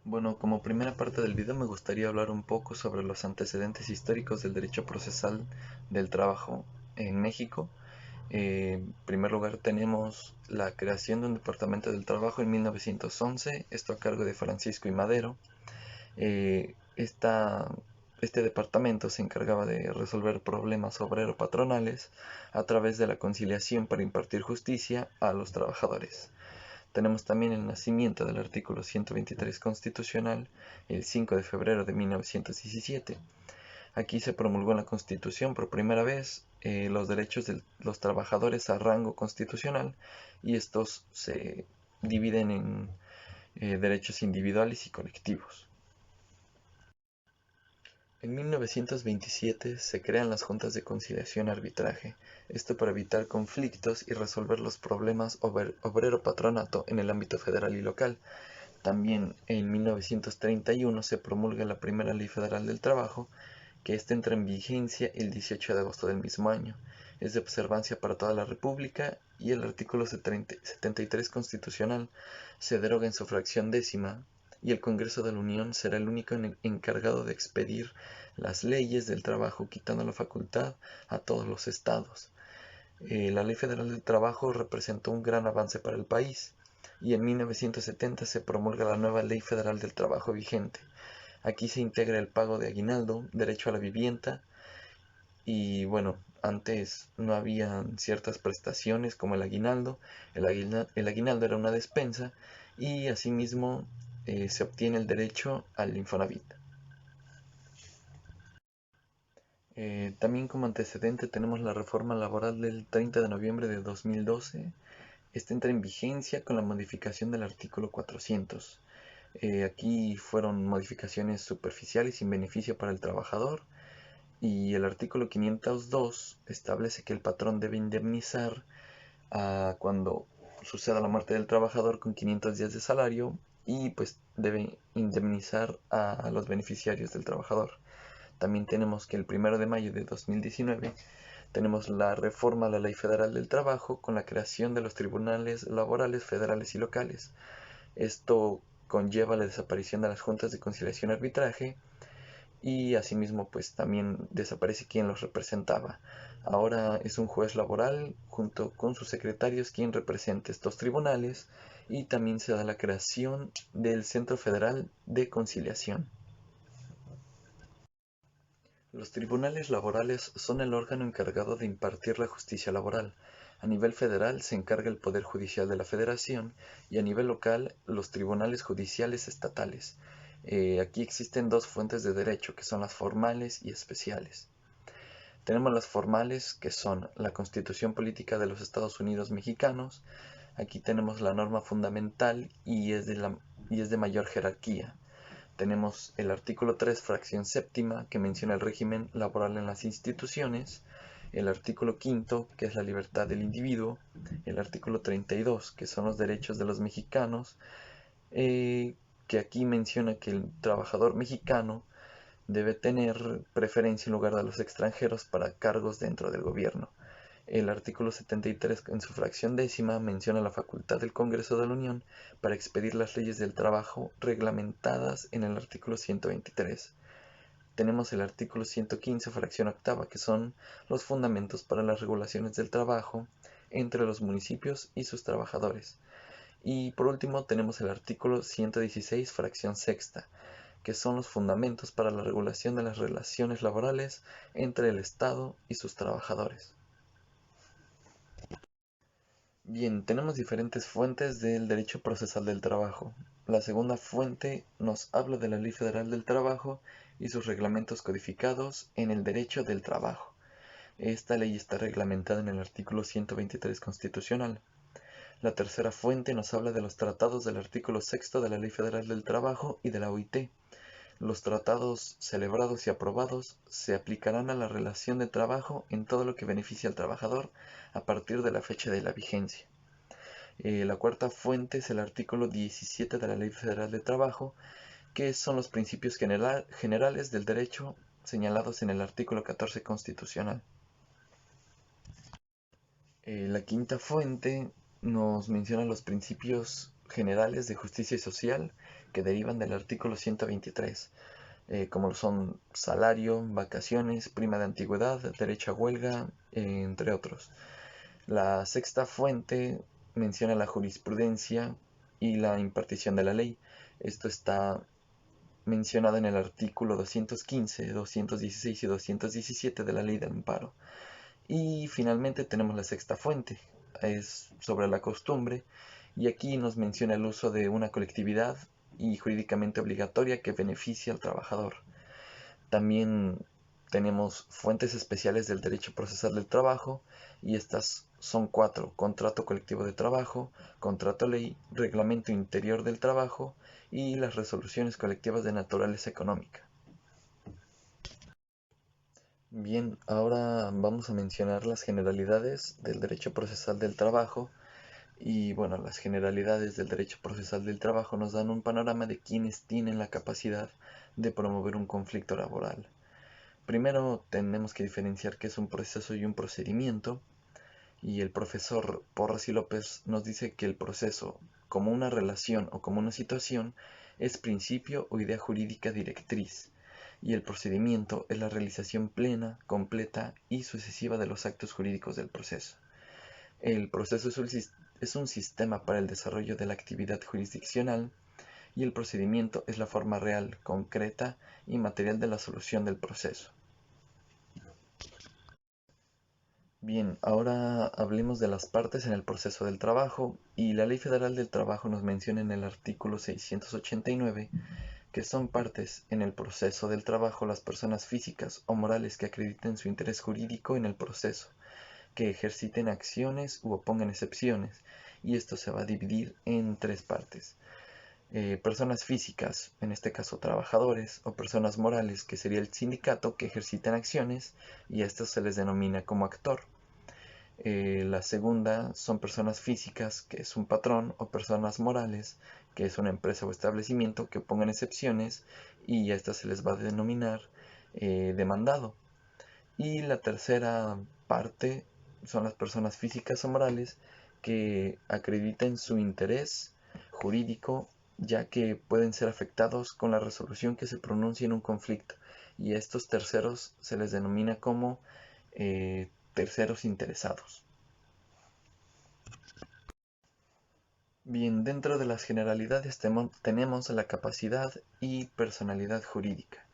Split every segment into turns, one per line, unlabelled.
Bueno, como primera parte del video me gustaría hablar un poco sobre los antecedentes históricos del derecho procesal del trabajo en México. En primer lugar tenemos la creación de un departamento del trabajo en 1911, esto a cargo de Francisco I. Madero. Eh, esta- este departamento se encargaba de resolver problemas obrero-patronales a través de la conciliación para impartir justicia a los trabajadores. Tenemos también el nacimiento del artículo 123 constitucional el 5 de febrero de 1917. Aquí se promulgó en la Constitución por primera vez los derechos de los trabajadores a rango constitucional, y estos se dividen en derechos individuales y colectivos. En 1927 se crean las juntas de conciliación y arbitraje, esto para evitar conflictos y resolver los problemas obrero-patronato en el ámbito federal y local. También en 1931 se promulga la primera Ley Federal del Trabajo, que ésta entra en vigencia el 18 de agosto del mismo año. Es de observancia para toda la República, y el artículo 73 constitucional se deroga en su fracción décima, y el Congreso de la Unión será el único encargado de expedir las leyes del trabajo, quitando la facultad a todos los estados. La Ley Federal del Trabajo representó un gran avance para el país, y en 1970 se promulga la nueva Ley Federal del Trabajo vigente. Aquí se integra el pago de aguinaldo, derecho a la vivienda, y bueno, antes no habían ciertas prestaciones como el aguinaldo. El aguinaldo era una despensa, y asimismo se obtiene el derecho al Infonavit. También como antecedente tenemos la reforma laboral del 30 de noviembre de 2012. Esta entra en vigencia con la modificación del artículo 400. Aquí fueron modificaciones superficiales sin beneficio para el trabajador, y el artículo 502 establece que el patrón debe indemnizar cuando suceda la muerte del trabajador con 500 días de salario, y pues debe indemnizar a los beneficiarios del trabajador. También tenemos que el 1 de mayo de 2019 tenemos la reforma a la Ley Federal del Trabajo con la creación de los tribunales laborales federales y locales. Esto conlleva la desaparición de las juntas de conciliación y arbitraje, y asimismo pues también desaparece quien los representaba. Ahora es un juez laboral junto con sus secretarios quien representa estos tribunales, y también se da la creación del Centro Federal de Conciliación. Los tribunales laborales son el órgano encargado de impartir la justicia laboral. A nivel federal se encarga el Poder Judicial de la Federación, y a nivel local los tribunales judiciales estatales. Aquí existen dos fuentes de derecho, que son las formales y especiales. Tenemos las formales, que son la Constitución Política de los Estados Unidos Mexicanos. Aquí tenemos la norma fundamental, y es de mayor jerarquía. Tenemos el artículo 3, fracción séptima, que menciona el régimen laboral en las instituciones; el artículo quinto, que es la libertad del individuo; el artículo 32, que son los derechos de los mexicanos, eh, que aquí menciona que el trabajador mexicano debe tener preferencia en lugar de los extranjeros para cargos dentro del gobierno. El artículo 73, en su fracción décima, menciona la facultad del Congreso de la Unión para expedir las leyes del trabajo reglamentadas en el artículo 123. Tenemos el artículo 115, fracción octava, que son los fundamentos para las regulaciones del trabajo entre los municipios y sus trabajadores. Y por último tenemos el artículo 116, fracción sexta, que son los fundamentos para la regulación de las relaciones laborales entre el Estado y sus trabajadores. Bien, tenemos diferentes fuentes del derecho procesal del trabajo. La segunda fuente nos habla de la Ley Federal del Trabajo y sus reglamentos codificados en el derecho del trabajo. Esta ley está reglamentada en el artículo 123 constitucional. La tercera fuente nos habla de los tratados del artículo sexto de la Ley Federal del Trabajo y de la OIT. Los tratados celebrados y aprobados se aplicarán a la relación de trabajo en todo lo que beneficie al trabajador a partir de la fecha de la vigencia. La cuarta fuente es el artículo 17 de la Ley Federal de Trabajo, que son los principios generales del derecho señalados en el artículo 14 constitucional. La quinta fuente nos menciona los principios generales de justicia social, que derivan del artículo 123, como lo son salario, vacaciones, prima de antigüedad, derecho a huelga, entre otros. La sexta fuente menciona la jurisprudencia y la impartición de la ley. Esto está mencionado en el artículo 215, 216 y 217 de la Ley del Amparo. Y finalmente tenemos la sexta fuente, es sobre la costumbre, y aquí nos menciona el uso de una colectividad y jurídicamente obligatoria que beneficia al trabajador. También tenemos fuentes especiales del derecho procesal del trabajo, y estas son cuatro: contrato colectivo de trabajo, contrato ley, reglamento interior del trabajo y las resoluciones colectivas de naturaleza económica. Bien, ahora vamos a mencionar las generalidades del derecho procesal del trabajo. Y bueno, las generalidades del derecho procesal del trabajo nos dan un panorama de quienes tienen la capacidad de promover un conflicto laboral. Primero tenemos que diferenciar qué es un proceso y un procedimiento, y el profesor Porras y López nos dice que el proceso, como una relación o como una situación, es principio o idea jurídica directriz, y el procedimiento es la realización plena, completa y sucesiva de los actos jurídicos del proceso. El proceso es un sistema para el desarrollo de la actividad jurisdiccional, y el procedimiento es la forma real, concreta y material de la solución del proceso. Bien, ahora hablemos de las partes en el proceso del trabajo, y la Ley Federal del Trabajo nos menciona en el artículo 689 que son partes en el proceso del trabajo las personas físicas o morales que acrediten su interés jurídico en el proceso, que ejerciten acciones u opongan excepciones, y esto se va a dividir en tres partes. Personas físicas, en este caso trabajadores, o personas morales, que sería el sindicato, que ejercitan acciones, y a estos se les denomina como actor. La segunda son personas físicas, que es un patrón, o personas morales, que es una empresa o establecimiento que pongan excepciones, y a estas se les va a denominar demandado. Y la tercera parte son las personas físicas o morales que acrediten su interés jurídico, ya que pueden ser afectados con la resolución que se pronuncie en un conflicto, y a estos terceros se les denomina como terceros interesados. Bien, dentro de las generalidades tenemos la capacidad y personalidad jurídica.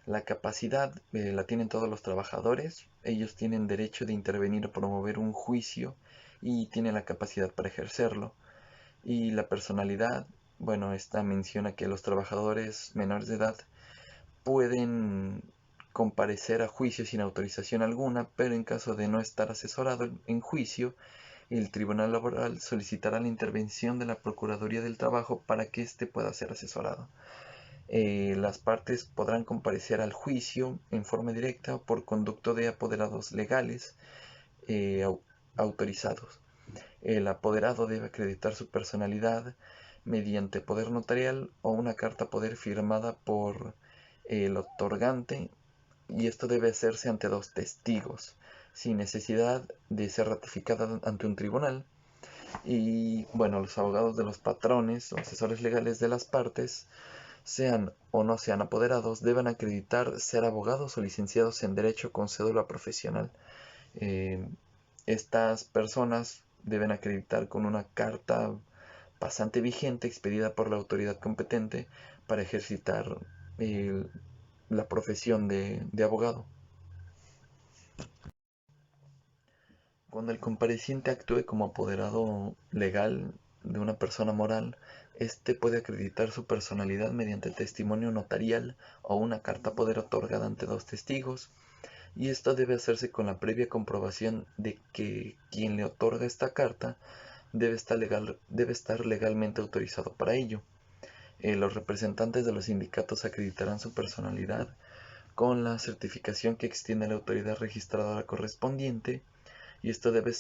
La capacidad la tienen todos los trabajadores, ellos tienen derecho de intervenir o promover un juicio y tienen la capacidad para ejercerlo. Y la personalidad, bueno, esta menciona que los trabajadores menores de edad pueden comparecer a juicio sin autorización alguna, pero en caso de no estar asesorado en juicio, el Tribunal Laboral solicitará la intervención de la Procuraduría del Trabajo para que éste pueda ser asesorado. Las partes podrán comparecer al juicio en forma directa o por conducto de apoderados legales autorizados. El apoderado debe acreditar su personalidad mediante poder notarial o una carta poder firmada por el otorgante, y esto debe hacerse ante dos testigos, sin necesidad de ser ratificada ante un tribunal. Y bueno, los abogados de los patrones o asesores legales de las partes, sean o no sean apoderados, deben acreditar ser abogados o licenciados en Derecho con cédula profesional. Eh, Estas personas deben acreditar con una carta pasante vigente expedida por la autoridad competente para ejercitar eh, la profesión de abogado. Cuando el compareciente actúe como apoderado legal de una persona moral, éste puede acreditar su personalidad mediante testimonio notarial o una carta poder otorgada ante dos testigos, y esto debe hacerse con la previa comprobación de que quien le otorga esta carta debe estar legalmente autorizado para ello. Los representantes de los sindicatos acreditarán su personalidad con la certificación que extiende la autoridad registradora correspondiente, y esto debe